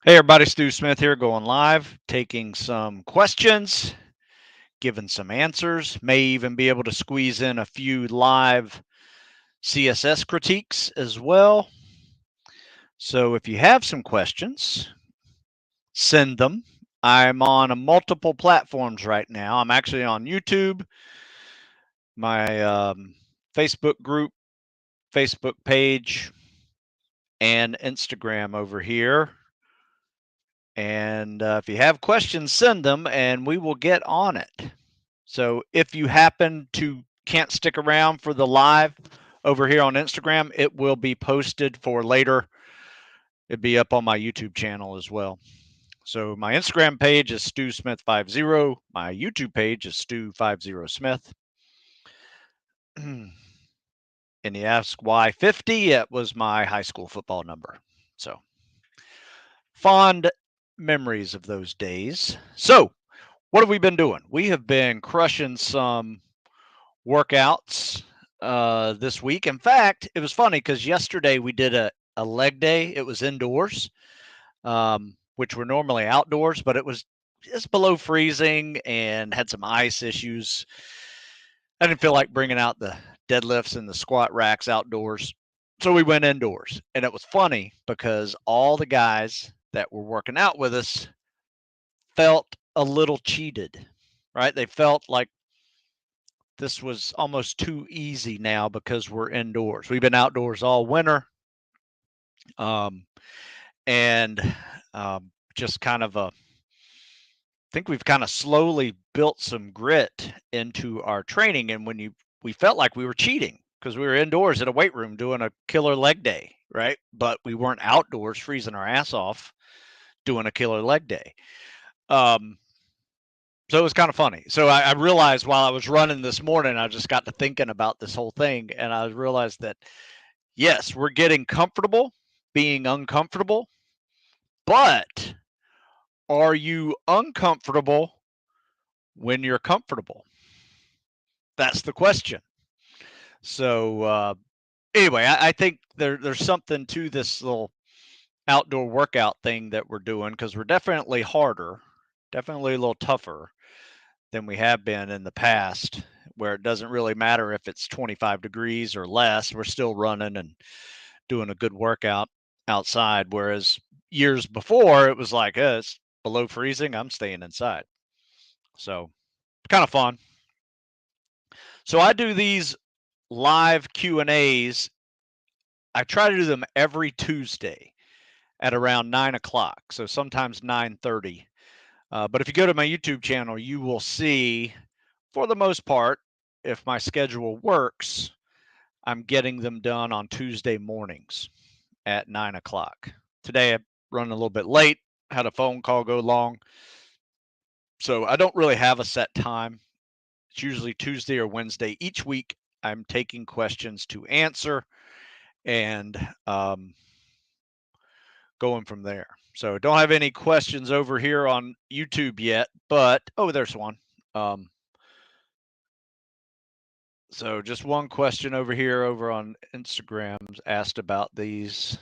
Hey everybody, Stu Smith here, going live, taking some questions, giving some answers, may even be able to squeeze in a few live CSS critiques as well. So if you have some questions, send them. I'm on multiple platforms right now. I'm actually on YouTube, my Facebook group, Facebook page, and Instagram over here. And if you have questions, send them and we will get on it. So if you happen to can't stick around for the live over here on Instagram, it will be posted for later. It'd be up on my YouTube channel as well. So my Instagram page is StuSmith50. My YouTube page is Stu50Smith. And you ask why 50? It was my high school football number. So fond memories of those days. So what have we been doing? We have been crushing some workouts this week. In fact, it was funny because yesterday we did a leg day. It was indoors, which were normally outdoors, but it was just below freezing and had some ice issues. I didn't feel like bringing out the deadlifts and the squat racks outdoors. So we went indoors. And it was funny because all the guys that were working out with us felt a little cheated, right? They felt like this was almost too easy now because we're indoors. We've been outdoors all winter, um, and just kind of I think we've kind of slowly built some grit into our training. And we felt like we were cheating because we were indoors at a weight room doing a killer leg day, right? But we weren't outdoors freezing our ass off doing a killer leg day. Um, so it was kind of funny. So I realized while I was running this morning, I just got to thinking about this whole thing, and I realized that yes, we're getting comfortable being uncomfortable, but are you uncomfortable when you're comfortable? That's the question. So anyway, I think there's something to this little outdoor workout thing that we're doing because we're definitely harder, definitely a little tougher than we have been in the past, where it doesn't really matter if it's 25 degrees or less. We're still running and doing a good workout outside. Whereas years before, it was like, it's below freezing, I'm staying inside. So kind of fun. So I do these live Q&As. I try to do them every Tuesday at around 9 o'clock. So sometimes 9:30. But if you go to my YouTube channel, you will see, for the most part, if my schedule works, I'm getting them done on Tuesday mornings at 9 o'clock. Today I run a little bit late, had a phone call go long. So I don't really have a set time. It's usually Tuesday or Wednesday. Each week I'm taking questions to answer and going from there. So don't have any questions over here on YouTube yet, but there's one. So just one question over here over on Instagram asked about these.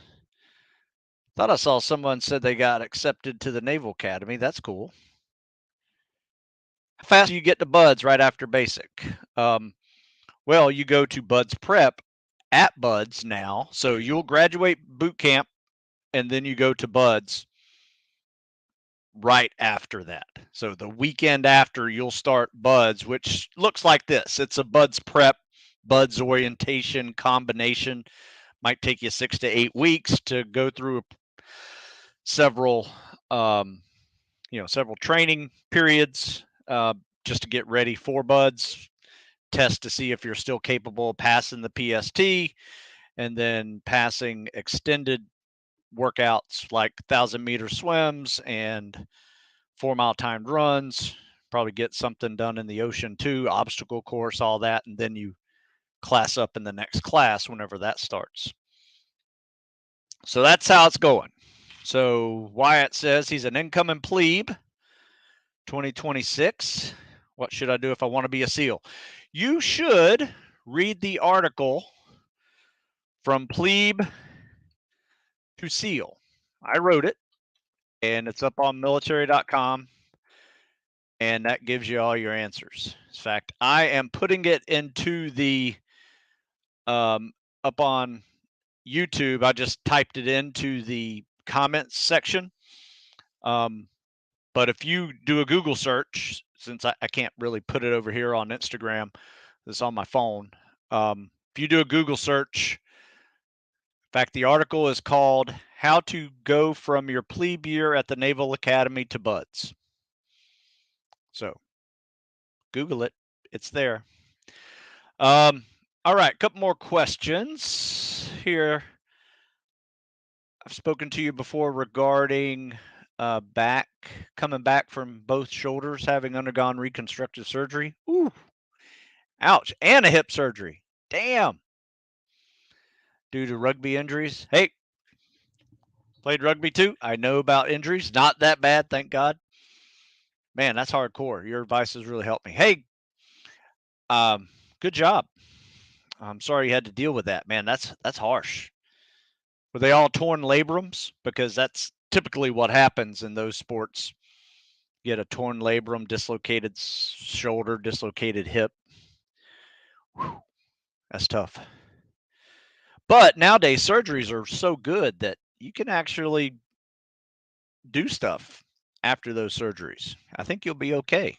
Thought I saw someone said they got accepted to the Naval Academy. That's cool. How fast do you get to Buds right after basic? Well, you go to Buds Prep at Buds now. So you'll graduate boot camp and then you go to Buds right after that. So the weekend after, you'll start Buds, which looks like this. It's a Buds Prep, Buds orientation combination. Might take you 6 to 8 weeks to go through several several training periods just to get ready for Buds, test to see if you're still capable of passing the PST, and then passing extended workouts like 1,000-meter swims and 4-mile timed runs. Probably get something done in the ocean too, obstacle course, all that, and then you class up in the next class whenever that starts. So that's how it's going. So Wyatt says he's an incoming plebe, 2026. What should I do if I want to be a SEAL? You should read the article From Plebe to SEAL. I wrote it. and it's up on military.com, and that gives you all your answers. In fact, I am putting it into the up on YouTube. I just typed it into the comments section. But if you do a Google search, since I can't really put it over here on Instagram, it's on my phone. If you do a Google search, in fact, the article is called How to Go from Your Plebe Year at the Naval Academy to Buds. So Google it, it's there. All right, a couple more questions here. I've spoken to you before regarding coming back from both shoulders, having undergone reconstructive surgery. Ooh, ouch, and a hip surgery. Damn. Due to rugby injuries. Hey, played rugby too. I know about injuries. Not that bad, thank God. Man, that's hardcore. Your advice has really helped me. Hey, good job. I'm sorry you had to deal with that, man. That's harsh. Were they all torn labrums? Because that's typically what happens in those sports. You get a torn labrum, dislocated shoulder, dislocated hip. Whew, that's tough. But nowadays surgeries are so good that you can actually do stuff after those surgeries. I think you'll be okay.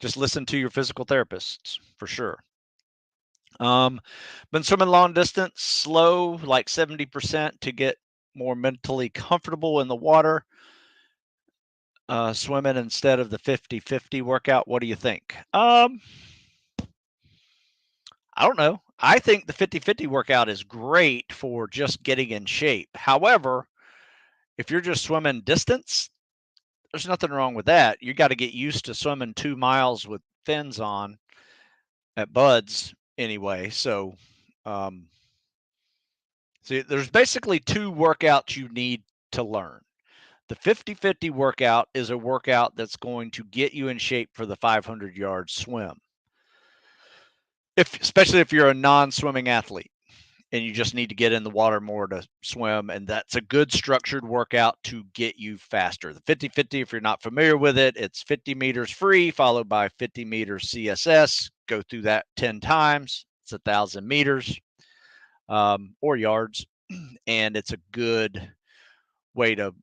Just listen to your physical therapists for sure. Been swimming long distance, slow, like 70% to get more mentally comfortable in the water. Swimming instead of the 50-50 workout. What do you think? I don't know. I think the 50-50 workout is great for just getting in shape. However, if you're just swimming distance, there's nothing wrong with that. You got to get used to swimming 2 miles with fins on at Buds anyway. So, see, there's basically 2 workouts you need to learn. The 50-50 workout is a workout that's going to get you in shape for the 500-yard swim. Especially if you're a non-swimming athlete and you just need to get in the water more to swim, and that's a good structured workout to get you faster. The 50-50, if you're not familiar with it, it's 50 meters free followed by 50 meters CSS. Go through that 10 times. It's 1,000 meters or yards, and it's a good way to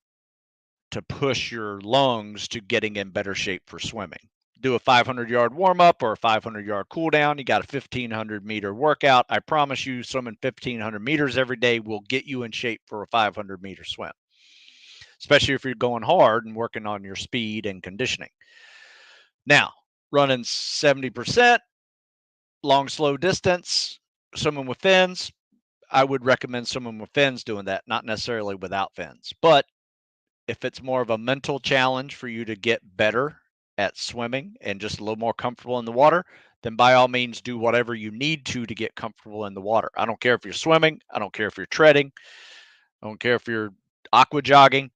push your lungs to getting in better shape for swimming. Do a 500-yard warm-up or a 500-yard cool down. You got a 1,500-meter workout. I promise you, swimming 1,500 meters every day will get you in shape for a 500-meter swim, especially if you're going hard and working on your speed and conditioning. Now, running 70%, long, slow distance, swimming with fins, I would recommend swimming with fins doing that, not necessarily without fins. But if it's more of a mental challenge for you to get better at swimming and just a little more comfortable in the water, then by all means do whatever you need to get comfortable in the water. I don't care if you're swimming. I don't care if you're treading. I don't care if you're aqua jogging.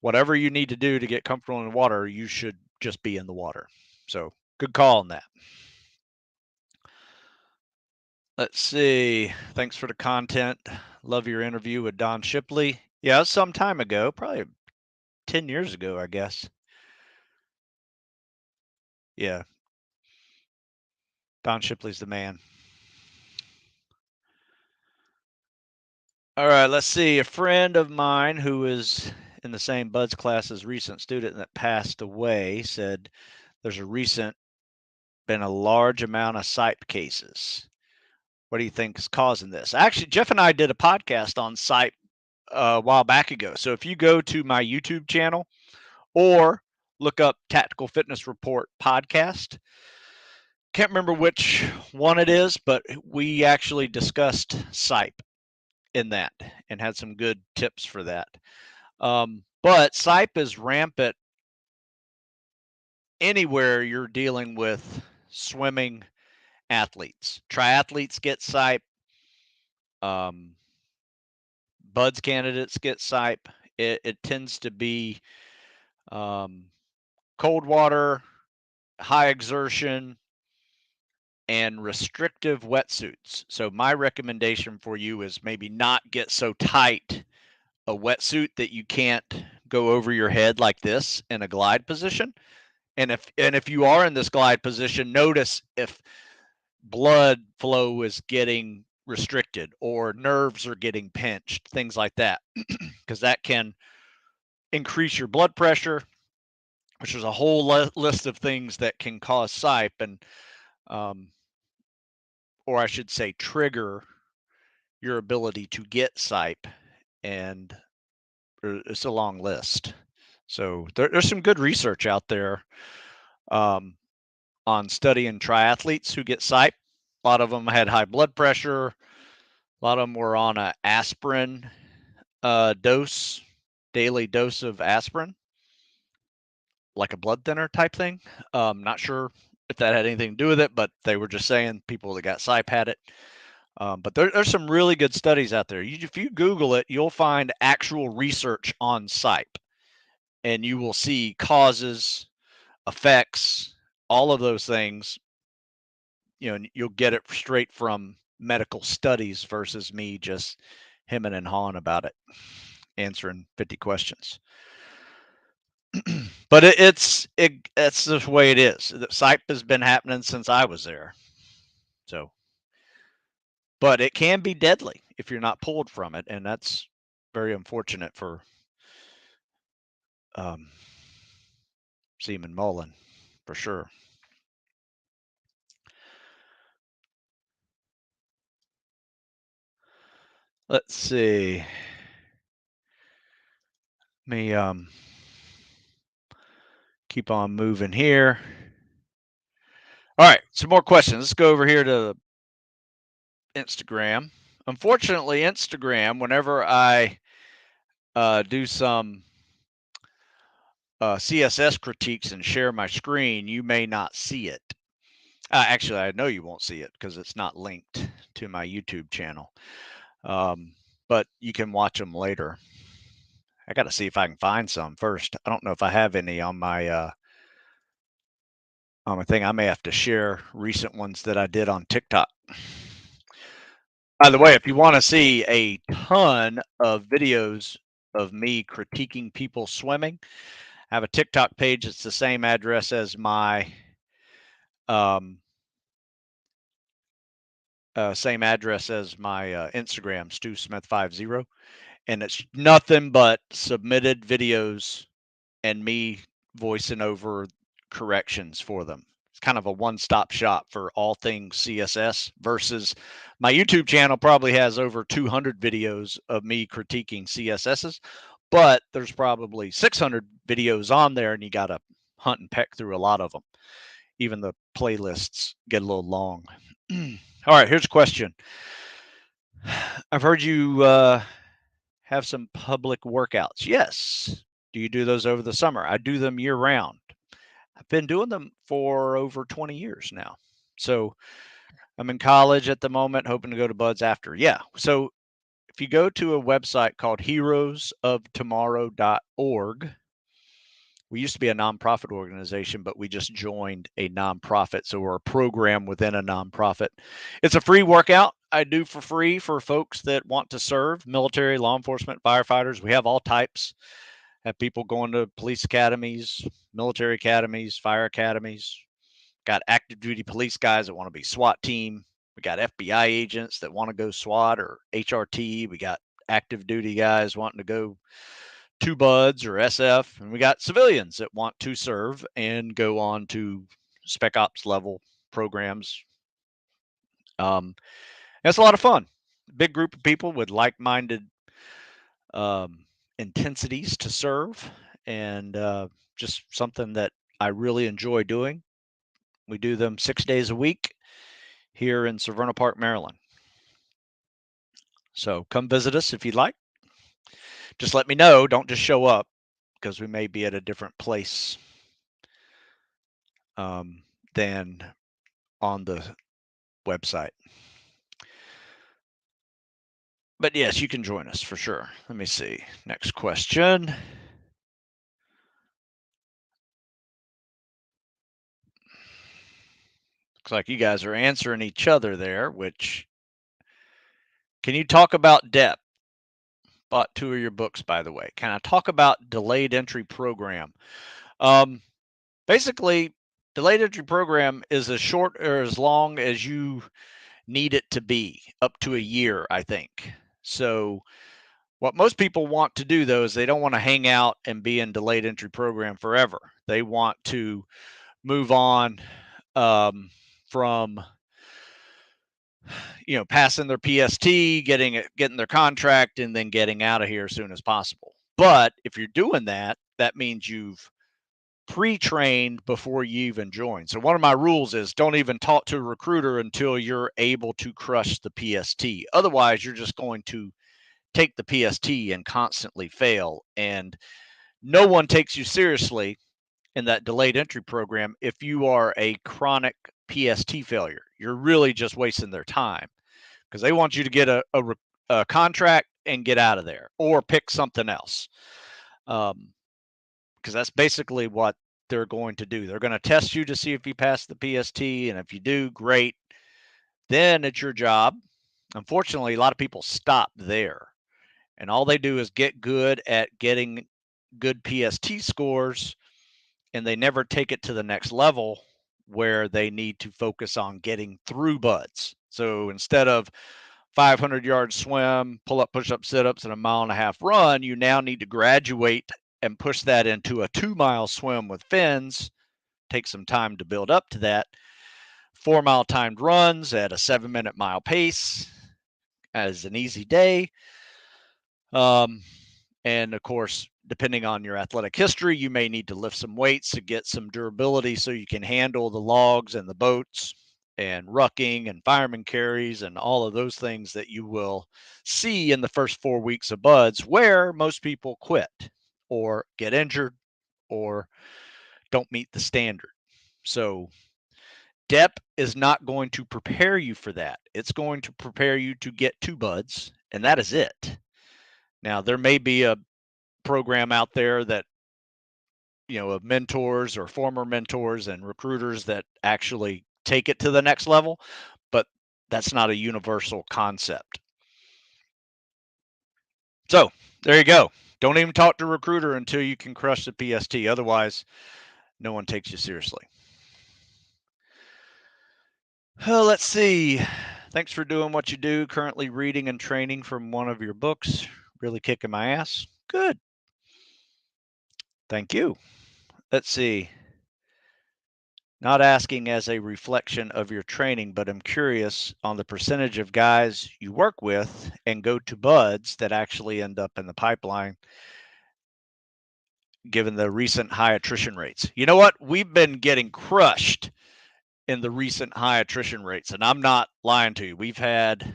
Whatever you need to do to get comfortable in the water, you should just be in the water. So good call on that. Let's see. Thanks for the content. Love your interview with Don Shipley. Yeah, it was some time ago, probably 10 years ago, I guess. Yeah. Don Shipley's the man. All right, let's see. A friend of mine who is in the same Buds class as recent student that passed away said there's been a large amount of SIPE cases. What do you think is causing this? Actually, Jeff and I did a podcast on SIPE a while back ago. So if you go to my YouTube channel or look up Tactical Fitness Report podcast, can't remember which one it is, but we actually discussed SIPE in that and had some good tips for that. But SIPE is rampant anywhere you're dealing with swimming athletes. Triathletes get SIPE. Buds candidates get SIPE. It tends to be cold water, high exertion, and restrictive wetsuits. So my recommendation for you is maybe not get so tight a wetsuit that you can't go over your head like this in a glide position. And if you are in this glide position, notice if blood flow is getting restricted or nerves are getting pinched, things like that, because that can increase your blood pressure, which is a whole list of things that can cause SIPE, and or I should say trigger your ability to get SIPE, and it's a long list. So there's some good research out there on studying triathletes who get SIPE. A lot of them had high blood pressure. A lot of them were on a aspirin dose, daily dose of aspirin, like a blood thinner type thing. Not sure if that had anything to do with it, but they were just saying people that got SIPE had it. But there's some really good studies out there. If you Google it, you'll find actual research on SIPE, and you will see causes, effects, all of those things. You know, you'll get it straight from medical studies versus me just hemming and hawing about it, answering 50 questions. But it's the way it is. The SIPE has been happening since I was there. So, but it can be deadly if you're not pulled from it, and that's very unfortunate for Seaman Mullen, for sure. Let's see. Let me keep on moving here. All right, some more questions. Let's go over here to Instagram. Unfortunately, Instagram, whenever I do some CSS critiques and share my screen, you may not see it. Actually, I know you won't see it because it's not linked to my YouTube channel. But you can watch them later. I got to see if I can find some first. I don't know if I have any on my thing. I may have to share recent ones that I did on TikTok. By the way, if you want to see a ton of videos of me critiquing people swimming, I have a TikTok page. It's the same address as my Instagram, StuSmith50, and it's nothing but submitted videos and me voicing over corrections for them. It's kind of a one-stop shop for all things CSS, versus my YouTube channel probably has over 200 videos of me critiquing CSSs, but there's probably 600 videos on there, and you got to hunt and peck through a lot of them. Even the playlists get a little long. All right, here's a question. I've heard you have some public workouts. Yes. Do you do those over the summer? I do them year round. I've been doing them for over 20 years now. So I'm in college at the moment, hoping to go to Buds after. Yeah. So if you go to a website called heroesoftomorrow.org, we used to be a nonprofit organization, but we just joined a nonprofit. So we're a program within a nonprofit. It's a free workout I do for free for folks that want to serve: military, law enforcement, firefighters. We have all types. Have people going to police academies, military academies, fire academies. Got active duty police guys that want to be SWAT team. We got FBI agents that want to go SWAT or HRT. We got active duty guys wanting to go to Buds or SF, and we got civilians that want to serve and go on to Spec Ops level programs. That's a lot of fun. Big group of people with like-minded intensities to serve, and just something that I really enjoy doing. We do them 6 days a week here in Severna Park, Maryland. So come visit us if you'd like. Just let me know. Don't just show up, because we may be at a different place than on the website. But yes, you can join us for sure. Let me see. Next question. Looks like you guys are answering each other there, which, can you talk about depth? bought 2 of your books, by the way. Can I talk about delayed entry program? Basically, delayed entry program is as short or as long as you need it to be, up to a year, I think. So what most people want to do, though, is they don't want to hang out and be in delayed entry program forever. They want to move on from passing their PST, getting their contract, and then getting out of here as soon as possible. But if you're doing that, that means you've pre-trained before you even join. So one of my rules is don't even talk to a recruiter until you're able to crush the PST. Otherwise, you're just going to take the PST and constantly fail. And no one takes you seriously in that delayed entry program if you are a chronic PST failure. You're really just wasting their time because they want you to get a contract and get out of there or pick something else. Because that's basically what they're going to do. They're going to test you to see if you pass the PST, and if you do, great. Then it's your job. Unfortunately, a lot of people stop there, and all they do is get good at getting good PST scores, and they never take it to the next level where they need to focus on getting through buds. So instead of 500-yard swim, pull-up, push-up, sit-ups, and a 1.5 mile run, you now need to graduate and push that into a 2-mile swim with fins. Take some time to build up to that. 4-mile timed runs at a 7-minute mile pace as an easy day. And of course, depending on your athletic history, you may need to lift some weights to get some durability so you can handle the logs and the boats and rucking and fireman carries and all of those things that you will see in the first 4 weeks of buds, where most people quit or get injured or don't meet the standard. So DEP is not going to prepare you for that. It's going to prepare you to get to buds, and that is it. Now, there may be a program out there that, of mentors or former mentors and recruiters that actually take it to the next level, but that's not a universal concept. So there you go. Don't even talk to a recruiter until you can crush the PST. Otherwise, no one takes you seriously. Let's see. Thanks for doing what you do. Currently reading and training from one of your books. Really kicking my ass. Good. Thank you. Let's see. Not asking as a reflection of your training, but I'm curious on the percentage of guys you work with and go to buds that actually end up in the pipeline, given the recent high attrition rates. You know what? We've been getting crushed in the recent high attrition rates, and I'm not lying to you. We've had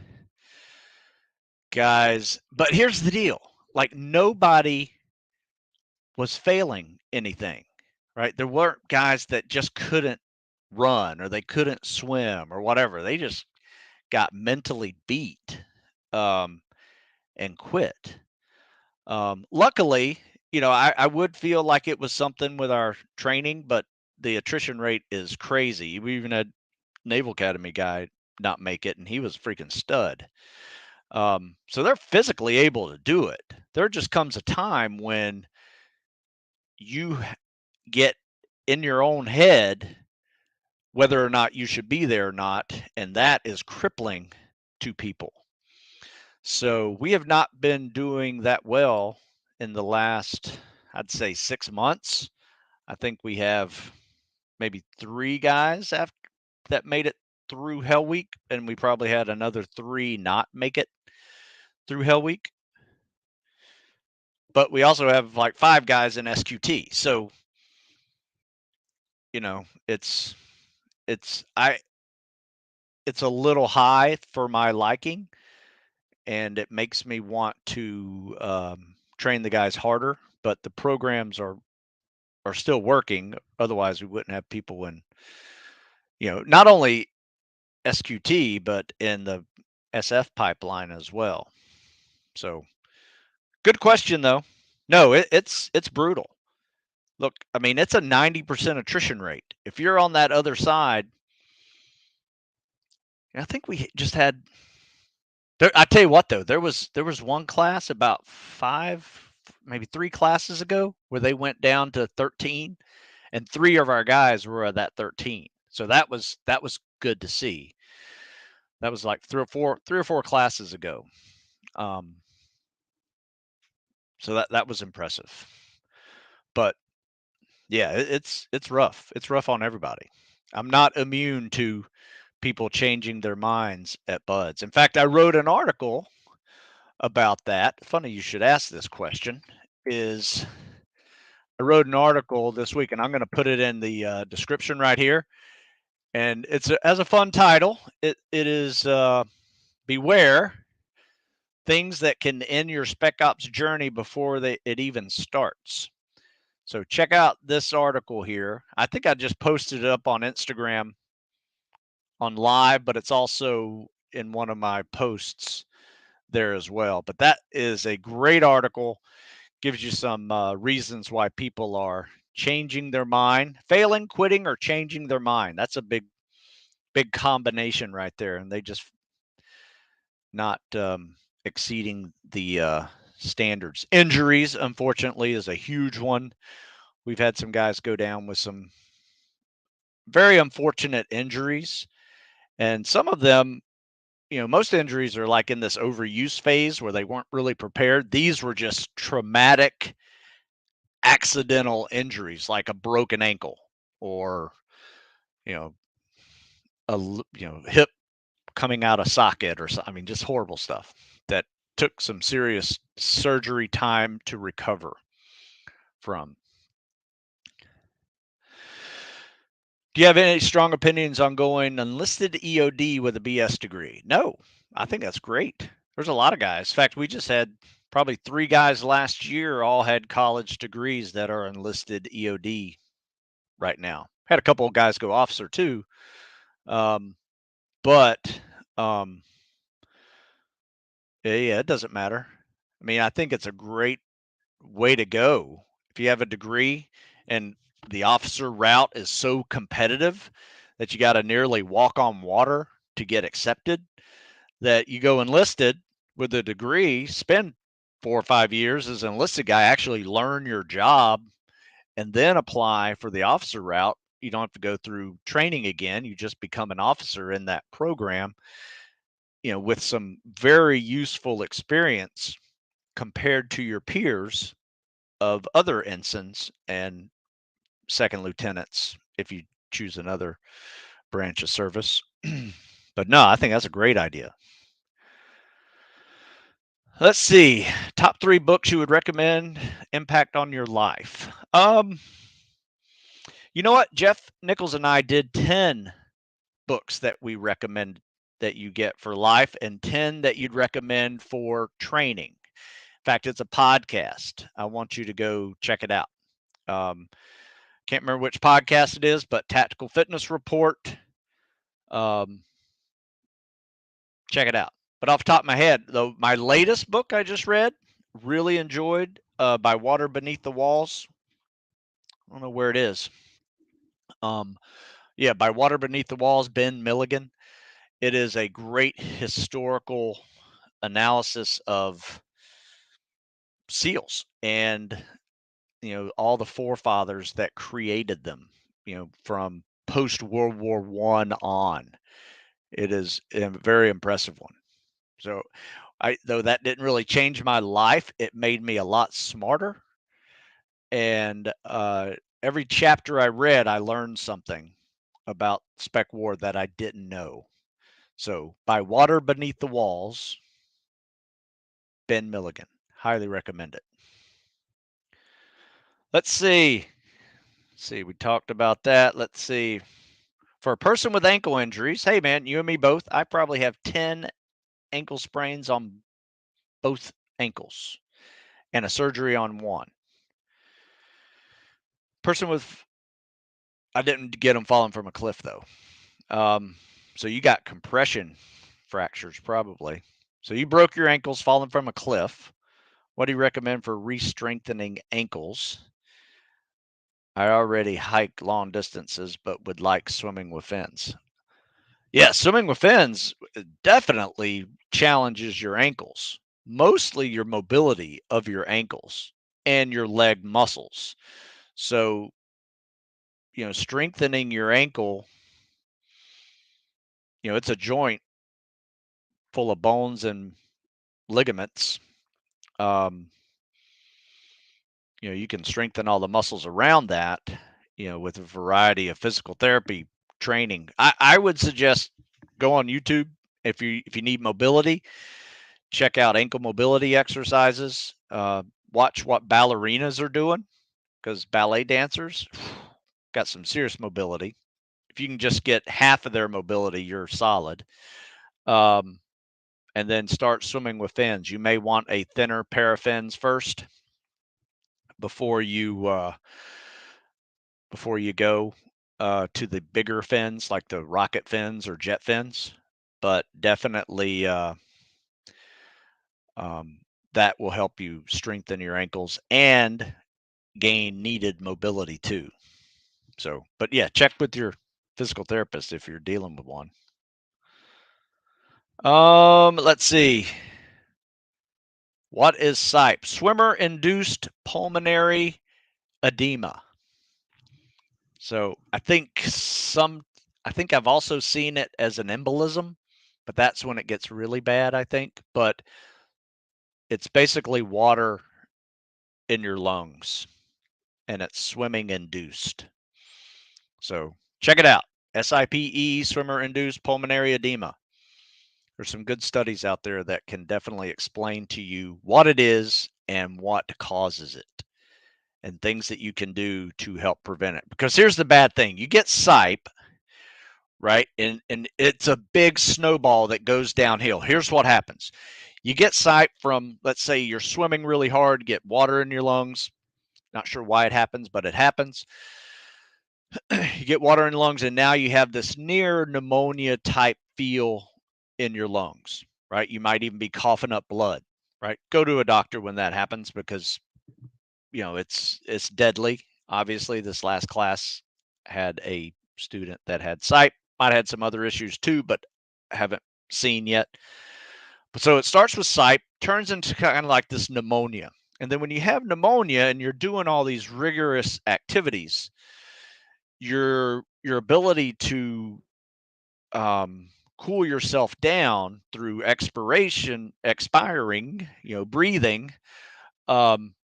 guys, but here's the deal. Like, nobody was failing anything, right? There weren't guys that just couldn't run or they couldn't swim or whatever. They just got mentally beat and quit. Luckily, I would feel like it was something with our training, but the attrition rate is crazy. We even had Naval Academy guy not make it, and he was a freaking stud. So they're physically able to do it. There just comes a time when you get in your own head whether or not you should be there or not, and that is crippling to people. So we have not been doing that well in the last, I'd say, 6 months. I think we have maybe 3 guys that made it through Hell Week, and we probably had another 3 not make it through Hell Week. But we also have like 5 guys in SQT. So, it's a little high for my liking, and it makes me want to train the guys harder. But the programs are still working. Otherwise, we wouldn't have people in, not only SQT but in the SF pipeline as well. So, good question though. No, it's brutal. Look, I mean, it's a 90% attrition rate. If you're on that other side, I think we just had I tell you what, though, there was one class about 5, maybe 3 classes ago where they went down to 13, and 3 of our guys were at that 13. So that was good to see. That was like 3 or 4 classes ago. So that was impressive. But yeah, it's rough. It's rough on everybody. I'm not immune to people changing their minds at buds. In fact, I wrote an article about that. Funny you should ask this question. Is I wrote an article this week, and I'm going to put it in the description right here. And it's as a fun title. It is beware things that can end your spec ops journey before it even starts. So check out this article here. I think I just posted it up on Instagram on live, but it's also in one of my posts there as well. But that is a great article. Gives you some reasons why people are changing their mind, failing, quitting, or changing their mind. That's a big combination right there. And they just not exceeding the standards. Injuries, unfortunately, is a huge one. We've had some guys go down with some very unfortunate injuries, and some of them, most injuries are like in this overuse phase where they weren't really prepared. These were just traumatic, accidental injuries, like a broken ankle or, you know, hip coming out of socket or something. I mean, just horrible stuff that took some serious surgery time to recover from. Do you have any strong opinions on going enlisted EOD with a BS degree? No, I think that's great. There's a lot of guys. In fact, we just had probably 3 guys last year all had college degrees that are enlisted EOD right now. Had a couple of guys go officer too. But yeah, it doesn't matter. I mean, I think it's a great way to go. If you have a degree and the officer route is so competitive that you got to nearly walk on water to get accepted, that you go enlisted with a degree, spend 4 or 5 years as an enlisted guy, actually learn your job, and then apply for the officer route. You don't have to go through training again. You just become an officer in that program, with some very useful experience compared to your peers of other ensigns and second lieutenants if you choose another branch of service. But no, I think that's a great idea. Let's see. Top 3 books you would recommend, impact on your life. You know what? Jeff Nichols and I did 10 books that we recommend that you get for life and 10 that you'd recommend for training. In fact, it's a podcast. I want you to go check it out. Can't remember which podcast it is, but Tactical Fitness Report. Check it out. But off the top of my head, though, my latest book I just read, really enjoyed, By Water Beneath the Walls. I don't know where it is. Yeah, By Water Beneath the Walls, Ben Milligan. It is a great historical analysis of SEALs and, all the forefathers that created them, from post World War I on. It is a very impressive one. So though that didn't really change my life, it made me a lot smarter. And every chapter I read, I learned something about spec war that I didn't know. So By Water Beneath the Walls, Ben Milligan. Highly recommend it. Let's see. We talked about that. Let's see. For a person with ankle injuries, hey man, you and me both, I probably have 10 ankle sprains on both ankles and a surgery on one. I didn't get them falling from a cliff though. So you got compression fractures probably. So you broke your ankles falling from a cliff. What do you recommend for re-strengthening ankles? I already hike long distances, but would like swimming with fins. Yeah, swimming with fins definitely challenges your ankles, mostly your mobility of your ankles and your leg muscles. So, strengthening your ankle, it's a joint full of bones and ligaments. Um, you can strengthen all the muscles around that, with a variety of physical therapy training. I would suggest go on YouTube if you need mobility. Check out ankle mobility exercises. Watch what ballerinas are doing because ballet dancers got some serious mobility. If you can just get half of their mobility, you're solid. Um, and then start swimming with fins. You may want a thinner pair of fins first before you go to the bigger fins like the rocket fins or jet fins. But definitely um, that will help you strengthen your ankles and gain needed mobility too. So, but yeah, check with your physical therapist if you're dealing with one. Let's see. What is SIPE? Swimmer-induced pulmonary edema. So I think I've also seen it as an embolism, but that's when it gets really bad, I think. But it's basically water in your lungs and it's swimming induced. So check it out. SIPE, swimmer induced pulmonary edema. There's some good studies out there that can definitely explain to you what it is and what causes it and things that you can do to help prevent it. Because here's the bad thing. You get SIPE, right? And it's a big snowball that goes downhill. Here's what happens. You get SIPE from, let's say you're swimming really hard, get water in your lungs. Not sure why it happens, but it happens. You get water in your lungs, and now you have this near pneumonia type feel in your lungs, right? You might even be coughing up blood, right? Go to a doctor when that happens because it's deadly. Obviously, this last class had a student that had SIPE, might have had some other issues too, but haven't seen yet. So it starts with SIPE, turns into kind of like this pneumonia. And then when you have pneumonia and you're doing all these rigorous activities, your ability to cool yourself down through expiring, breathing, um,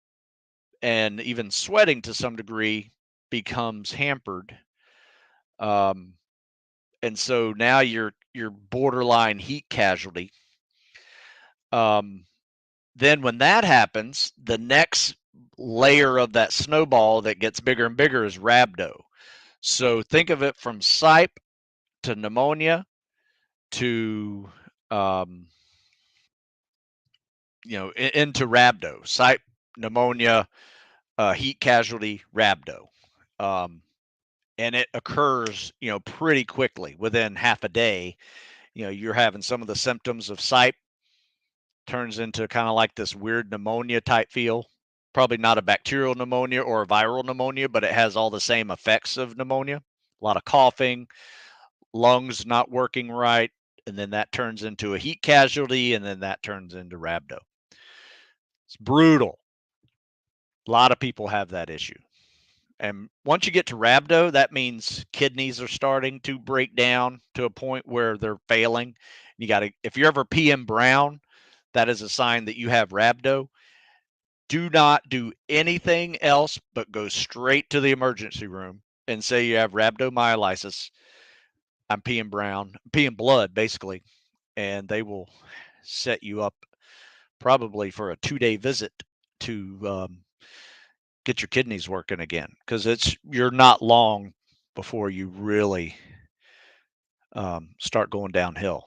and even sweating to some degree becomes hampered. Um, and so now you're borderline heat casualty. Then when that happens, the next layer of that snowball that gets bigger and bigger is rhabdo. So think of it from SIPE to pneumonia to um, into rhabdo, SIPE, pneumonia, heat casualty, rhabdo. Um, and it occurs, pretty quickly within half a day. You're having some of the symptoms of SIPE turns into kind of like this weird pneumonia type feel. Probably not a bacterial pneumonia or a viral pneumonia, but it has all the same effects of pneumonia. A lot of coughing, lungs not working right, and then that turns into a heat casualty, and then that turns into rhabdo. It's brutal. A lot of people have that issue. And once you get to rhabdo, that means kidneys are starting to break down to a point where they're failing. You got to, if you're ever peeing brown, that is a sign that you have rhabdo. Do not do anything else but go straight to the emergency room and say you have rhabdomyolysis. I'm peeing brown, peeing blood, basically, and they will set you up probably for a 2-day visit to get your kidneys working again because you're not long before you really start going downhill.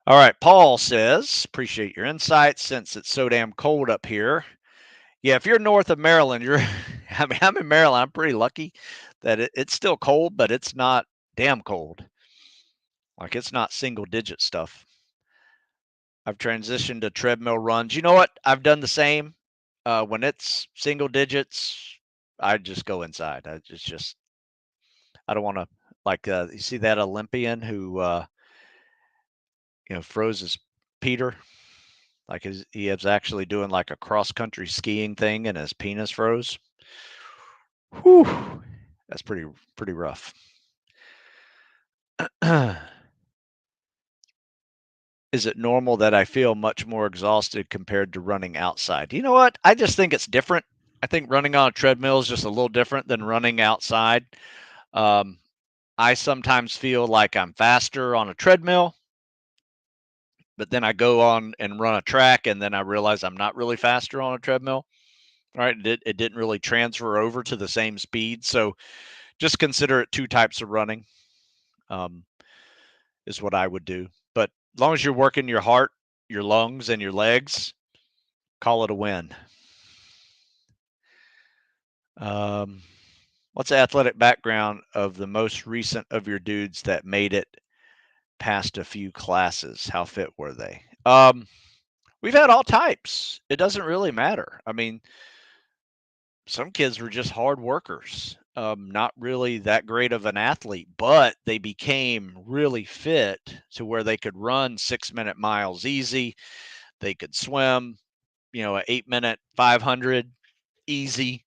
All right, Paul says, appreciate your insights since it's so damn cold up here. Yeah, if you're north of Maryland, I mean, I'm in Maryland. I'm pretty lucky that it's still cold, but it's not damn cold. Like it's not single digit stuff. I've transitioned to treadmill runs. You know what? I've done the same. When it's single digits, I just go inside. I don't want to, like, you see that Olympian who froze his Peter, like he was actually doing like a cross country skiing thing and his penis froze. Whew, that's pretty rough. Is it normal that I feel much more exhausted compared to running outside? You know what? I just think it's different. I think running on a treadmill is just a little different than running outside. I sometimes feel like I'm faster on a treadmill, but then I go on and run a track, and then I realize I'm not really faster on a treadmill. Right? It didn't really transfer over to the same speed. So just consider it two types of running, is what I would do. But as long as you're working your heart, your lungs, and your legs, call it a win. What's the athletic background of the most recent of your dudes that made it past a few classes? How fit were they? We've had all types. It doesn't really matter. I mean, some kids were just hard workers, not really that great of an athlete, but they became really fit to where they could run 6-minute miles easy. They could swim, an 8-minute 500 easy.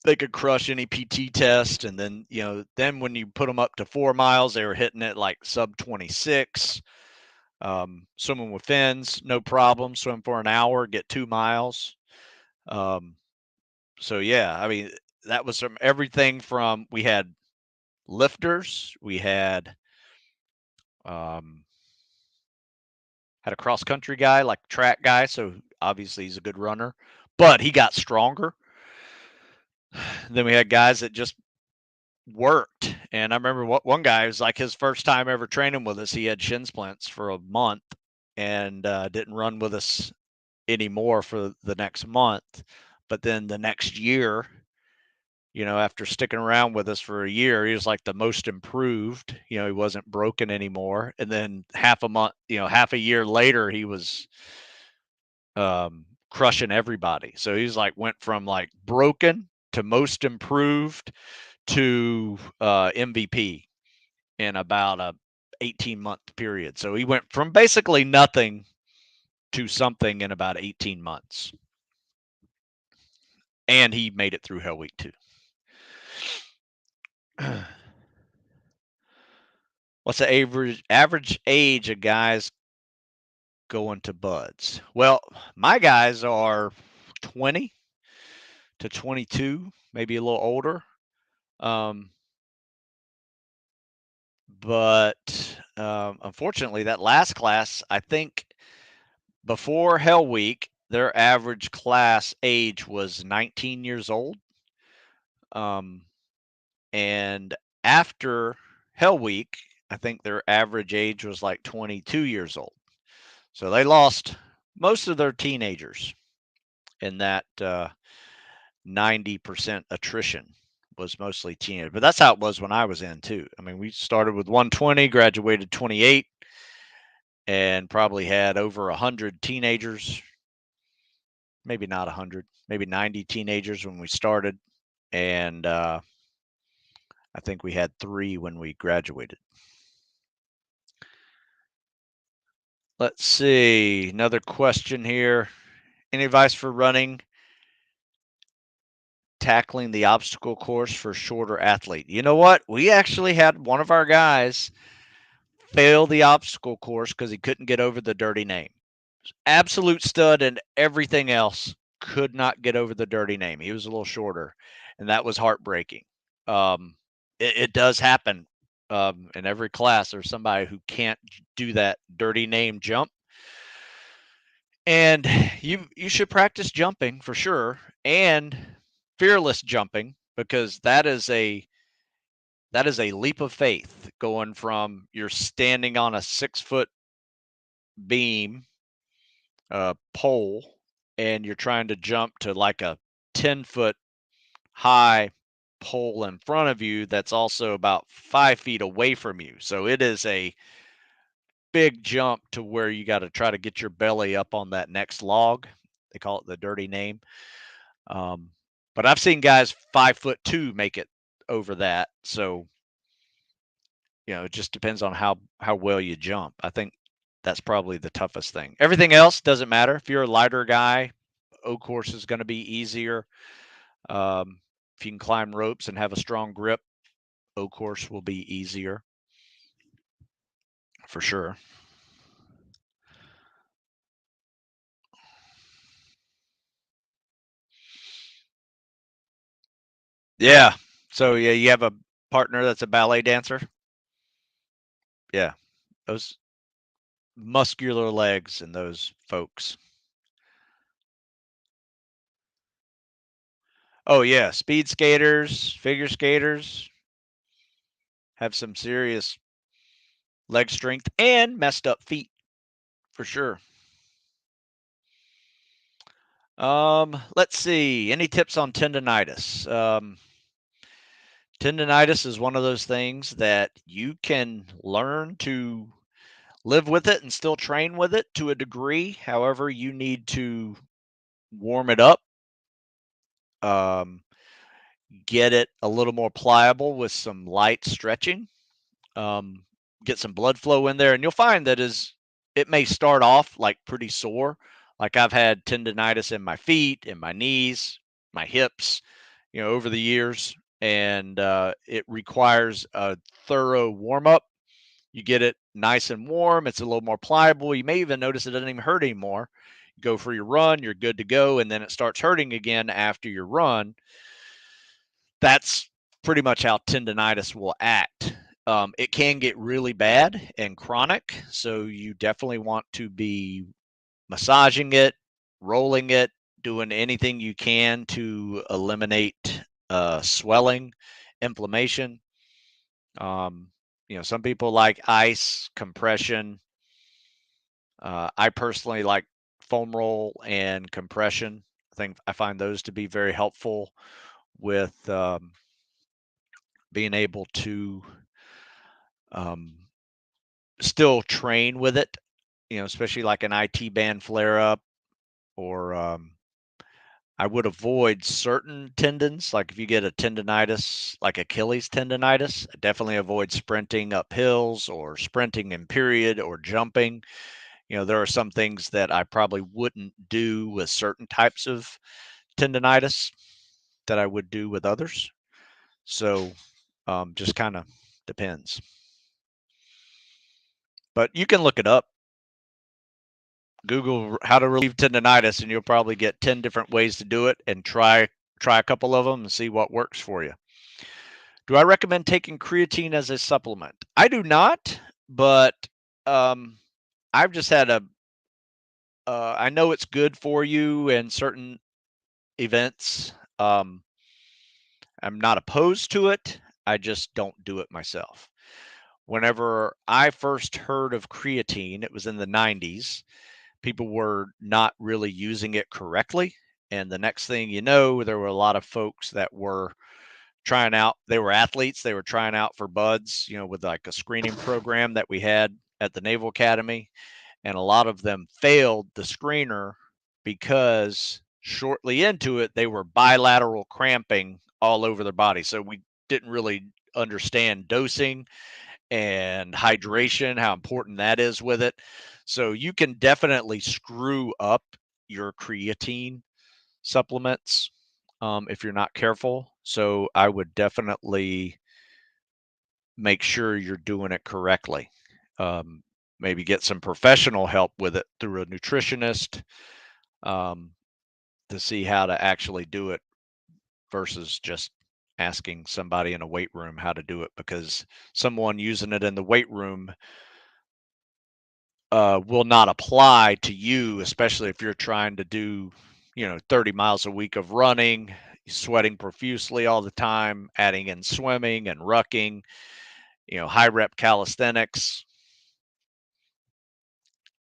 They could crush any PT test. And then when you put them up to 4 miles, they were hitting it like sub 26. Swimming with fins, no problem. Swim for an hour, get 2 miles. So yeah, I mean, that was from everything from, we had lifters, we had a cross country guy, like track guy, so obviously he's a good runner, but he got stronger. Then we had guys that just worked, and I remember one guy was like his first time ever training with us. He had shin splints for a month and didn't run with us anymore for the next month. But then the next year, after sticking around with us for a year, he was like the most improved. He wasn't broken anymore. And then half a year later, he was crushing everybody. So he's like went from like broken to most improved to MVP in about a 18-month period. So he went from basically nothing to something in about 18 months. And he made it through Hell Week too. What's the average age of guys going to buds? Well, my guys are 20 to 22, maybe a little older. But unfortunately, that last class, I think before Hell Week, their average class age was 19 years old. And after Hell Week, I think their average age was like 22 years old. So they lost most of their teenagers in that 90% attrition was mostly teenagers. But that's how it was when I was in too. I mean, we started with 120, graduated 28, and probably had over 100 teenagers. Maybe not 100, maybe 90 teenagers when we started. And I think we had 3 when we graduated. Let's see, another question here. Any advice for tackling the obstacle course for shorter athlete? You know what? We actually had one of our guys fail the obstacle course because he couldn't get over the dirty name. Absolute stud and everything else, could not get over the dirty name. He was a little shorter, and that was heartbreaking. It does happen. In every class, there's somebody who can't do that dirty name jump. And you should practice jumping for sure, and fearless jumping, because that is a leap of faith, going from you're standing on a 6-foot beam pole and you're trying to jump to like a 10-foot high pole in front of you that's also about 5 feet away from you. So it is a big jump to where you got to try to get your belly up on that next log. They call it the dirty name. But I've seen guys 5'2" make it over that. So, it just depends on how well you jump. I think that's probably the toughest thing. Everything else doesn't matter. If you're a lighter guy, O course is going to be easier. If you can climb ropes and have a strong grip, O course will be easier for sure. Yeah. So yeah, you have a partner that's a ballet dancer. Yeah, those muscular legs and those folks. Oh yeah, speed skaters, figure skaters have some serious leg strength and messed up feet for sure. Let's see. Any tips on tendonitis? Tendonitis is one of those things that you can learn to live with it and still train with it to a degree. However, you need to warm it up, um, get it a little more pliable with some light stretching, um, get some blood flow in there, and you'll find that it may start off like pretty sore. Like I've had tendonitis in my feet, in my knees, my hips, over the years, and it requires a thorough warm up. You get it nice and warm. It's a little more pliable. You may even notice it doesn't even hurt anymore. You go for your run, you're good to go, and then it starts hurting again after your run. That's pretty much how tendonitis will act. It can get really bad and chronic, so you definitely want to be massaging it, rolling it, doing anything you can to eliminate swelling, inflammation. Some people like ice, compression. I personally like foam roll and compression. I find those to be very helpful with being able to um, still train with it, especially like an IT band flare up or I would avoid certain tendons. Like if you get a tendonitis, like Achilles tendonitis, definitely avoid sprinting up hills or sprinting in period or jumping. There are some things that I probably wouldn't do with certain types of tendonitis that I would do with others. So just kind of depends. But you can look it up. Google how to relieve tendonitis, and you'll probably get 10 different ways to do it, and try a couple of them and see what works for you. Do I recommend taking creatine as a supplement? I do not, but um, I've just had I know it's good for you in certain events. I'm not opposed to it. I just don't do it myself. Whenever I first heard of creatine, it was in the 90s. People were not really using it correctly. And the next thing you know, there were a lot of folks that were trying out, they were athletes, they were trying out for buds, with like a screening program that we had at the Naval Academy. And a lot of them failed the screener because shortly into it, they were bilateral cramping all over their body. So we didn't really understand dosing and hydration, how important that is with it. So you can definitely screw up your creatine supplements if you're not careful. So I would definitely make sure you're doing it correctly. Um, Maybe get some professional help with it through a nutritionist um, to see how to actually do it versus just asking somebody in a weight room how to do it, because someone using it in the weight room will not apply to you, especially if you're trying to do 30 miles a week of running, sweating profusely all the time, adding in swimming and rucking, high rep calisthenics.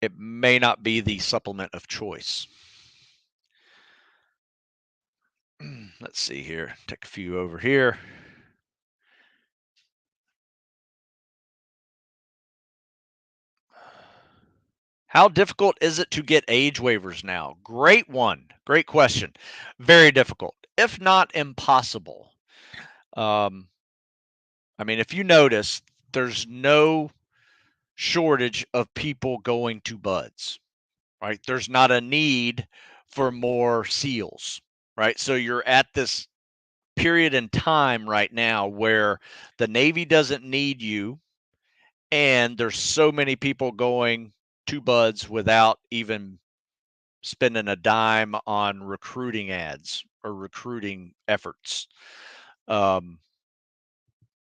It may not be the supplement of choice. Let's see here. Take a few over here. How difficult is it to get age waivers now? Great one. Great question. Very difficult. if not impossible. I mean, if you notice, there's no shortage of people going to buds, right? There's not a need for more SEALs, right? So you're at this period in time right now where the Navy doesn't need you, and there's so many people going to buds without even spending a dime on recruiting ads or recruiting efforts. Um,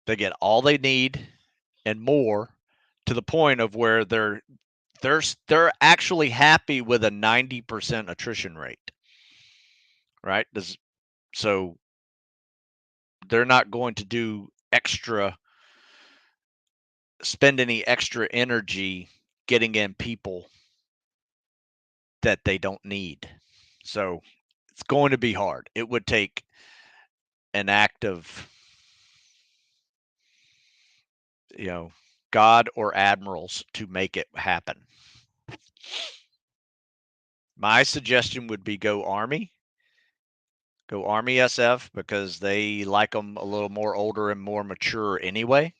they get all they need and more, to the point of where they're actually happy with a 90% attrition rate, right? So they're not going to spend any extra energy getting in people that they don't need. So it's going to be hard. It would take an act of, you know, God or admirals to make it happen. My suggestion would be go Army SF, because they like them a little more older and more mature anyway.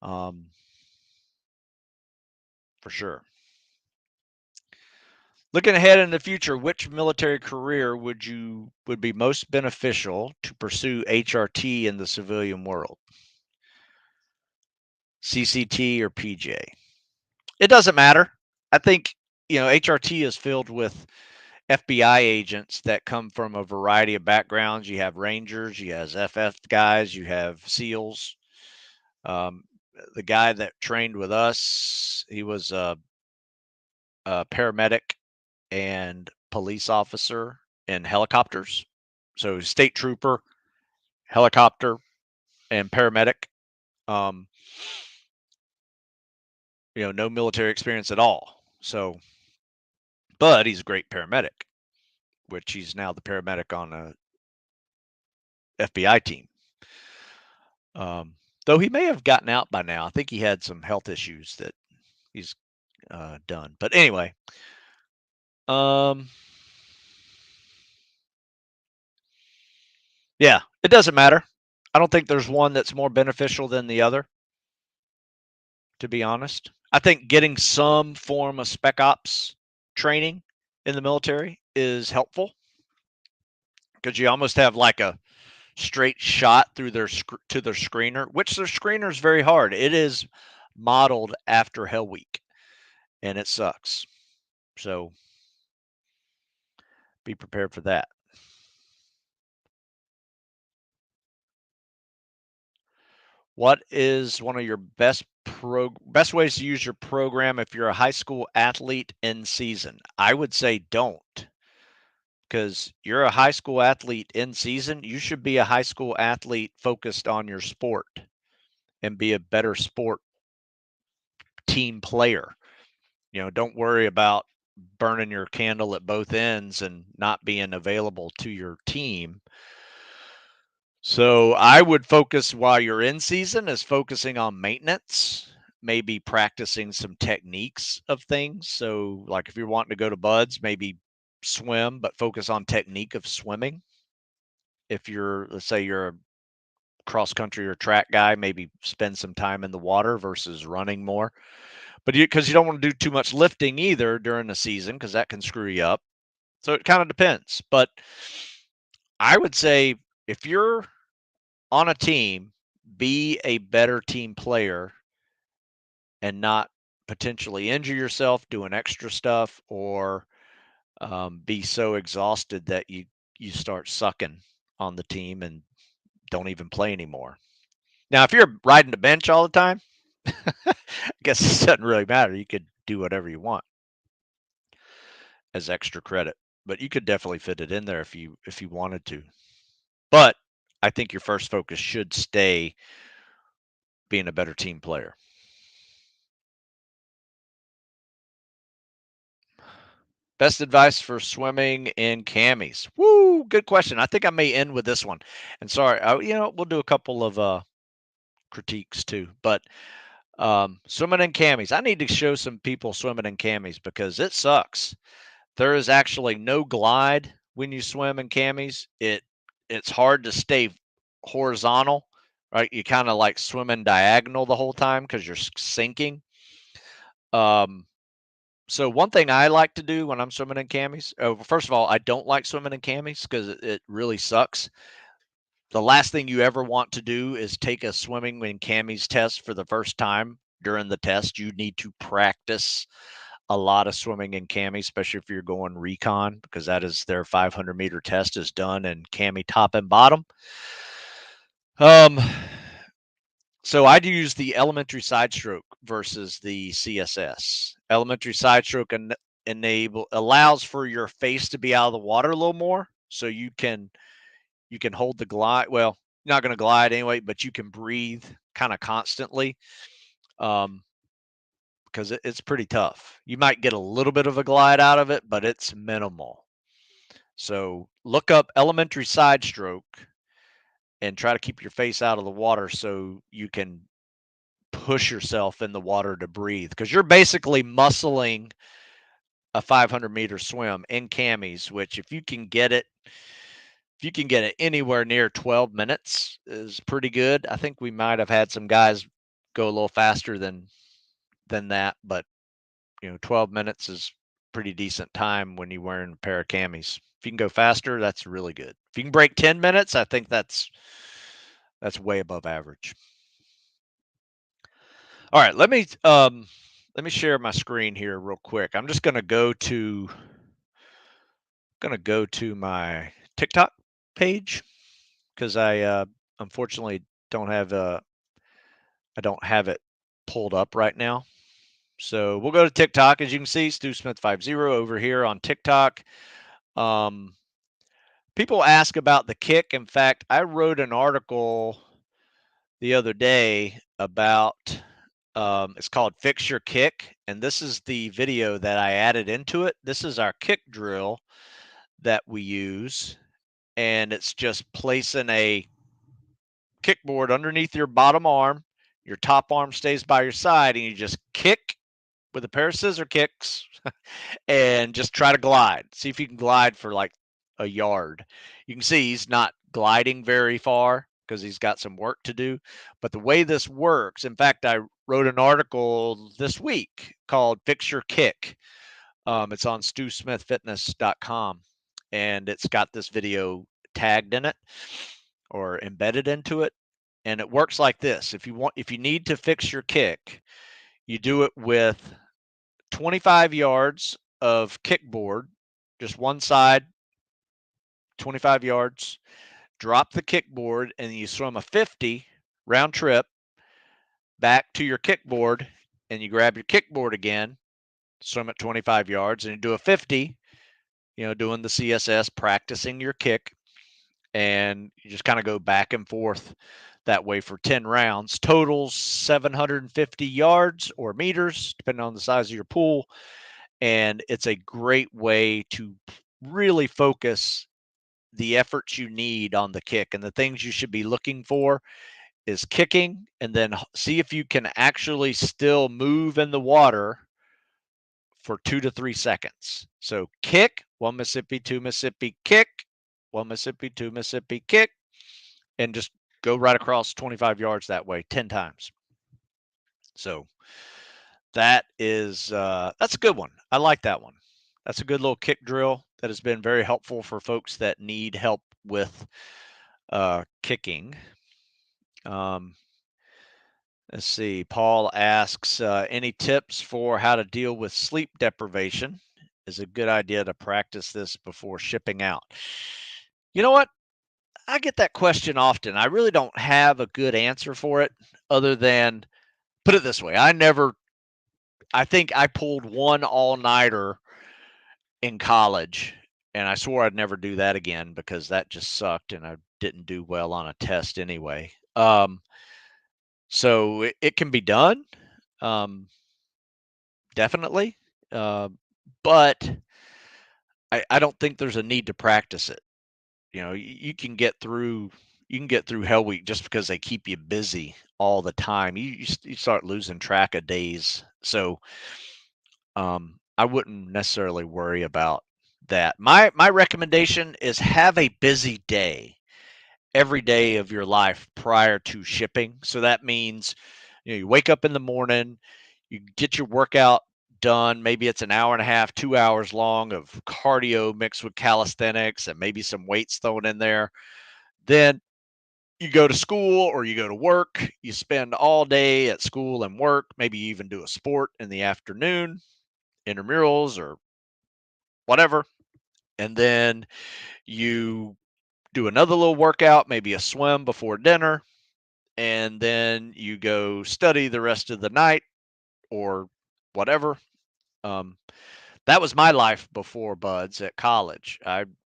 For sure. Looking ahead in the future, which military career would be most beneficial to pursue HRT in the civilian world? CCT or PJ? It doesn't matter. I think, HRT is filled with FBI agents that come from a variety of backgrounds. You have Rangers, you have FF guys, you have SEALs. Um, the guy that trained with us, he was a paramedic and police officer in helicopters. So state trooper, helicopter, and paramedic. Um, no military experience at all. So, but he's a great paramedic, which he's now the paramedic on a FBI team. Though he may have gotten out by now. I think he had some health issues that he's done. But anyway, yeah, it doesn't matter. I don't think there's one that's more beneficial than the other, to be honest. I think getting some form of spec ops training in the military is helpful, because you almost have like a straight shot through their screener, which their screener is very hard. It is modeled after Hell Week, and it sucks. So be prepared for that. What is one of your best ways to use your program if you're a high school athlete in season? I would say don't, because you're a high school athlete in season. You should be a high school athlete focused on your sport and be a better sport team player. Don't worry about burning your candle at both ends and not being available to your team. So I would focus, while you're in season, is focusing on maintenance, maybe practicing some techniques of things. So like if you're wanting to go to buds, maybe swim, but focus on technique of swimming. If let's say you're a cross country or track guy, maybe spend some time in the water versus running more. But because you don't want to do too much lifting either during the season, because that can screw you up. So it kind of depends. But I would say, if you're on a team, be a better team player and not potentially injure yourself doing extra stuff, or be so exhausted that you start sucking on the team and don't even play anymore. Now, if you're riding the bench all the time, I guess it doesn't really matter. You could do whatever you want as extra credit, but you could definitely fit it in there if you wanted to. But I think your first focus should stay being a better team player. Best advice for swimming in camis. Woo, good question. I think I may end with this one. And sorry, we'll do a couple of critiques too. But swimming in camis, I need to show some people swimming in camis, because it sucks. There is actually no glide when you swim in camis. It it's hard to stay horizontal, right? You kind of like swimming diagonal the whole time because you're sinking. So one thing I like to do when I'm swimming in camis, first of all, I don't like swimming in camis because it really sucks. The last thing you ever want to do is take a swimming in camis test for the first time. During the test, you need to practice a lot of swimming in cami, especially if you're going recon, because that is their 500-meter test is done in cami top and bottom. So I'd use the elementary side stroke versus the CSS. Elementary side stroke allows for your face to be out of the water a little more, so you can hold the glide. Well, you're not going to glide anyway, but you can breathe kind of constantly. Because it's pretty tough. You might get a little bit of a glide out of it, but it's minimal. So look up elementary side stroke and try to keep your face out of the water so you can push yourself in the water to breathe, because you're basically muscling a 500-meter swim in camis, which if you can get it anywhere near 12 minutes is pretty good. I think we might have had some guys go a little faster than that, but 12 minutes is pretty decent time when you're wearing a pair of camis. If you can go faster, that's really good. If you can break 10 minutes, I think that's way above average. All right, let me share my screen here real quick. I'm just going to go to my TikTok page because I unfortunately don't have it pulled up right now. So we'll go to TikTok. As you can see, Stu Smith 50 over here on TikTok. People ask about the kick. In fact, I wrote an article the other day about it's called Fix Your Kick, and this is the video that I added into it. This is our kick drill that we use, and it's just placing a kickboard underneath your bottom arm. Your top arm stays by your side, and you just kick with a pair of scissor kicks and just try to glide. See if you can glide for like a yard. You can see he's not gliding very far because he's got some work to do. But the way this works, in fact, I wrote an article this week called Fix Your Kick. It's on StuSmithFitness.com, and it's got this video tagged in it or embedded into it. And it works like this. If you need to fix your kick, you do it with 25 yards of kickboard, just one side, 25 yards, drop the kickboard, and you swim a 50 round trip back to your kickboard, and you grab your kickboard again, swim at 25 yards, and you do a 50, doing the CSS, practicing your kick, and you just kind of go back and forth that way for 10 rounds. Totals 750 yards or meters, depending on the size of your pool. And it's a great way to really focus the efforts you need on the kick. And the things you should be looking for is kicking, and then see if you can actually still move in the water for 2 to 3 seconds. So kick, 1 Mississippi, 2 Mississippi, kick, 1 Mississippi, 2 Mississippi, kick, and just go right across 25 yards that way 10 times. So that's a good one. I like that one. That's a good little kick drill that has been very helpful for folks that need help with kicking. Let's see. Paul asks, any tips for how to deal with sleep deprivation? Is a good idea to practice this before shipping out. You know what? I get that question often. I really don't have a good answer for it other than, put it this way. I think I pulled one all-nighter in college, and I swore I'd never do that again because that just sucked and I didn't do well on a test anyway. So it can be done, definitely, but I don't think there's a need to practice it. You can get through Hell Week just because they keep you busy all the time. You start losing track of days. So I wouldn't necessarily worry about that. My recommendation is have a busy day. every day of your life prior to shipping. So that means, you wake up in the morning, you get your workout done. Maybe it's an hour and a half, 2 hours long of cardio mixed with calisthenics and maybe some weights thrown in there. Then you go to school or you go to work. You spend all day at school and work. Maybe you even do a sport in the afternoon, intramurals or whatever. And then you do another little workout, maybe a swim before dinner. And then you go study the rest of the night or whatever. Um, that was my life before Buds at college.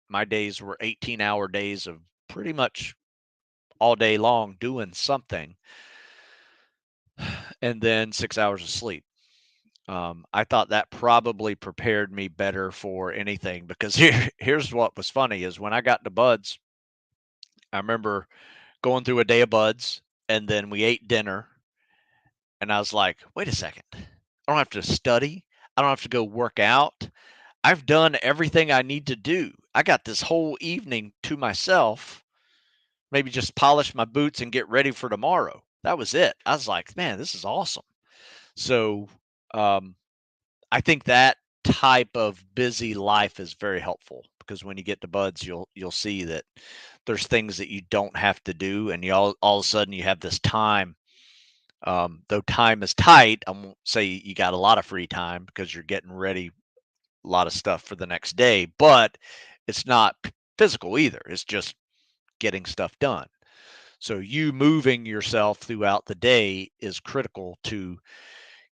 My days were 18-hour days of pretty much all day long doing something, and then 6 hours of sleep. I thought that probably prepared me better for anything because here's what was funny is when I got to Buds, I remember going through a day of Buds and then we ate dinner and I was like, wait a second. I don't have to study. I don't have to go work out. I've done everything I need to do. I got this whole evening to myself, maybe just polish my boots and get ready for tomorrow. That was it. I was like, man, this is awesome. So, um, I think that type of busy life is very helpful because when you get to Buds, you'll see that there's things that you don't have to do, and you all of a sudden you have this time. Though time is tight, I won't say you got a lot of free time because you're getting ready a lot of stuff for the next day, but it's not physical either. It's just getting stuff done. So you moving yourself throughout the day is critical to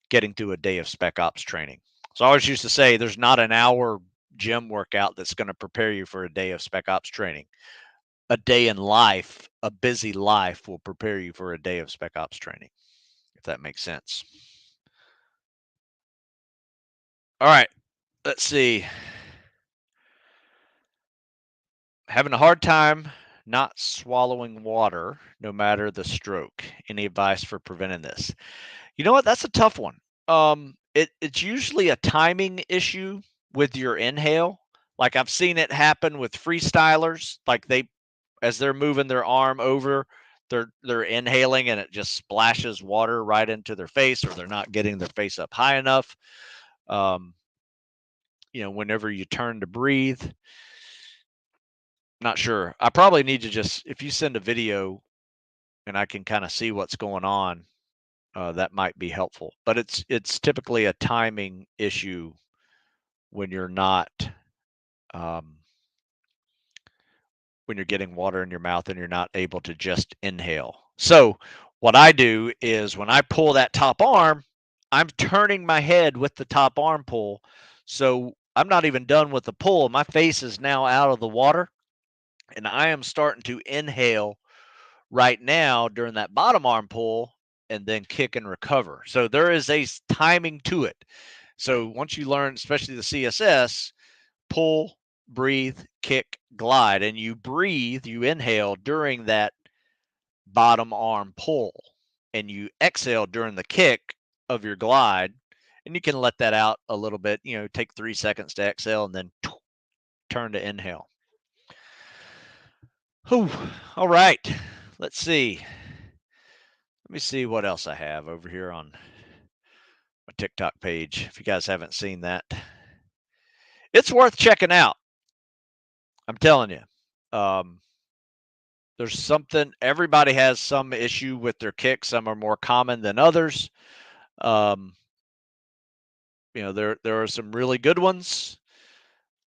getting through a day of spec ops training. So I always used to say there's not an hour gym workout that's going to prepare you for a day of spec ops training. A day in life, a busy life will prepare you for a day of spec ops training, if that makes sense. All right, let's see. Having a hard time not swallowing water no matter the stroke. Any advice for preventing this? You know what? That's a tough one. It's usually a timing issue with your inhale. Like I've seen it happen with freestylers. Like as they're moving their arm over, they're inhaling and it just splashes water right into their face, or they're not getting their face up high enough. Um, whenever you turn to breathe, not sure. I probably need to just if you send a video and I can kind of see what's going on, that might be helpful. But it's typically a timing issue when you're not um, when you're getting water in your mouth and you're not able to just inhale. So what I do is when I pull that top arm, I'm turning my head with the top arm pull. So I'm not even done with the pull. My face is now out of the water and I am starting to inhale right now during that bottom arm pull and then kick and recover. So there is a timing to it. So once you learn, especially the CSS, pull, breathe, kick, glide, and you breathe, you inhale during that bottom arm pull, and you exhale during the kick of your glide, and you can let that out a little bit. Take 3 seconds to exhale, and then turn to inhale. Whew. All right, let's see. Let me see what else I have over here on my TikTok page. If you guys haven't seen that, it's worth checking out. I'm telling you. There's something, everybody has some issue with their kicks. Some are more common than others. Um, there are some really good ones.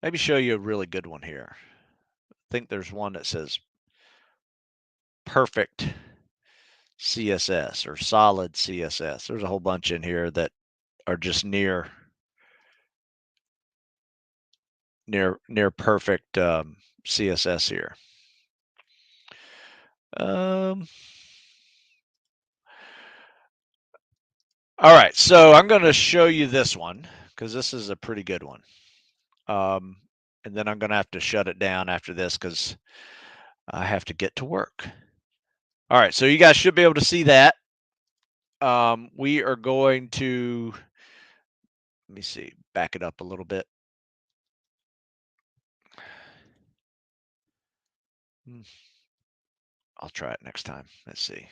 Maybe show you a really good one here. I think there's one that says perfect CSS or solid CSS. There's a whole bunch in here that are just near perfect CSS here. All right, so I'm going to show you this one because this is a pretty good one. And then I'm going to have to shut it down after this because I have to get to work. All right, so you guys should be able to see that. We are going to, let me see, back it up a little bit. I'll try it next time. Let's see.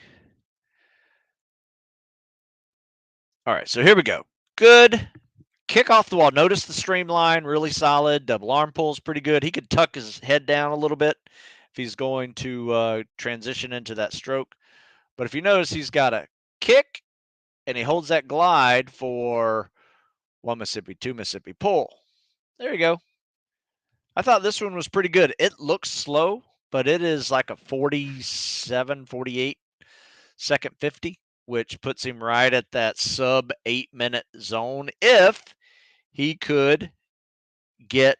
All right, so here we go. Good. Kick off the wall. Notice the streamline, really solid. Double arm pull's pretty good. He could tuck his head down a little bit if he's going to transition into that stroke. But if you notice, he's got a kick, and he holds that glide for 1 Mississippi, 2 Mississippi, pull. There you go. I thought this one was pretty good. It looks slow, but it is like a 47, 48 second 50, which puts him right at that sub 8-minute zone if he could get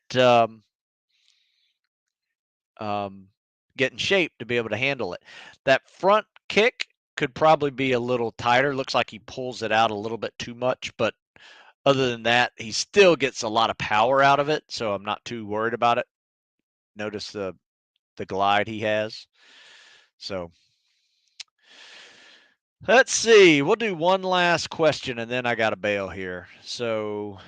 get in shape to be able to handle it. That front kick could probably be a little tighter. Looks like he pulls it out a little bit too much, but other than that, he still gets a lot of power out of it, so I'm not too worried about it. Notice the glide he has. So let's see. We'll do one last question, and then I got to bail here. So,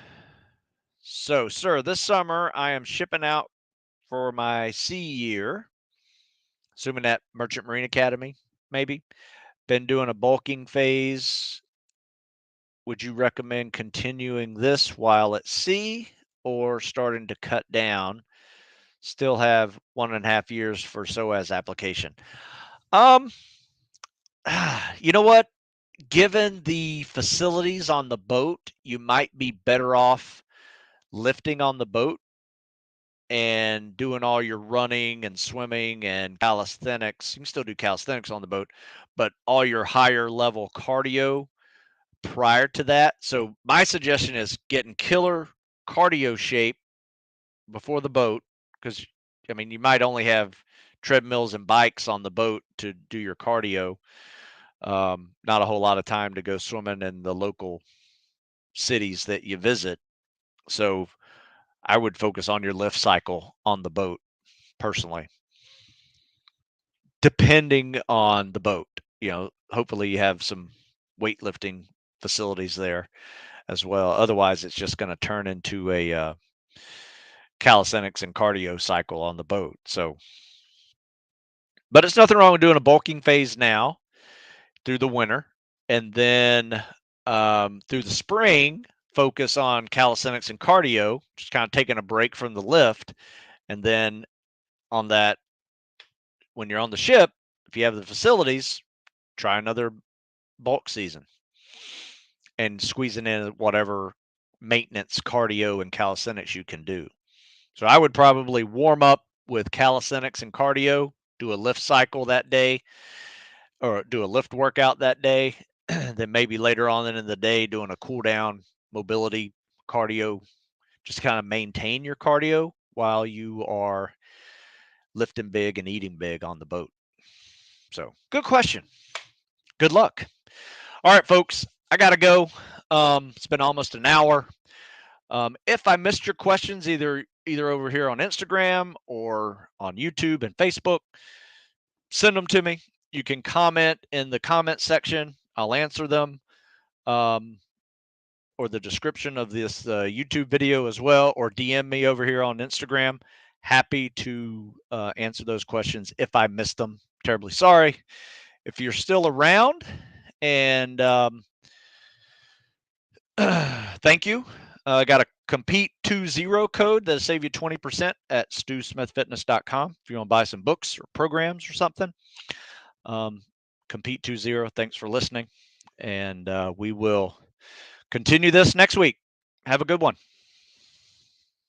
sir, this summer I am shipping out for my sea year, assuming at Merchant Marine Academy, maybe. Been doing a bulking phase. Would you recommend continuing this while at sea or starting to cut down? Still have 1.5 years for SOAS application. You know what? Given the facilities on the boat, you might be better off lifting on the boat and doing all your running and swimming and calisthenics. You can still do calisthenics on the boat, but all your higher level cardio prior to that. So my suggestion is getting killer cardio shape before the boat, because I mean you might only have treadmills and bikes on the boat to do your cardio. Not a whole lot of time to go swimming in the local cities that you visit. So I would focus on your lift cycle on the boat personally, depending on the boat. You know, hopefully you have some weightlifting facilities there as well. Otherwise, it's just going to turn into a calisthenics and cardio cycle on the boat. So, but it's nothing wrong with doing a bulking phase now through the winter, and then through the spring, focus on calisthenics and cardio, just kind of taking a break from the lift, and then on that, when you're on the ship, if you have the facilities, try another bulk season and squeezing in whatever maintenance cardio and calisthenics you can do. So I would probably warm up with calisthenics and cardio, do a lift cycle that day, or do a lift workout that day. Then maybe later on in the day, doing a cool down mobility cardio, just kind of maintain your cardio while you are lifting big and eating big on the boat. So good question. Good luck. All right, folks, I got to go. It's been almost an hour. If I missed your questions, either over here on Instagram or on YouTube and Facebook, send them to me. You can comment in the comment section. I'll answer them, or the description of this YouTube video as well, or DM me over here on Instagram. Happy to answer those questions if I missed them. Terribly sorry. If you're still around, and thank you. I got a Compete 20 code that'll save you 20% at stewsmithfitness.com if you want to buy some books or programs or something. Compete 20. Thanks for listening, and we will continue this next week. Have a good one.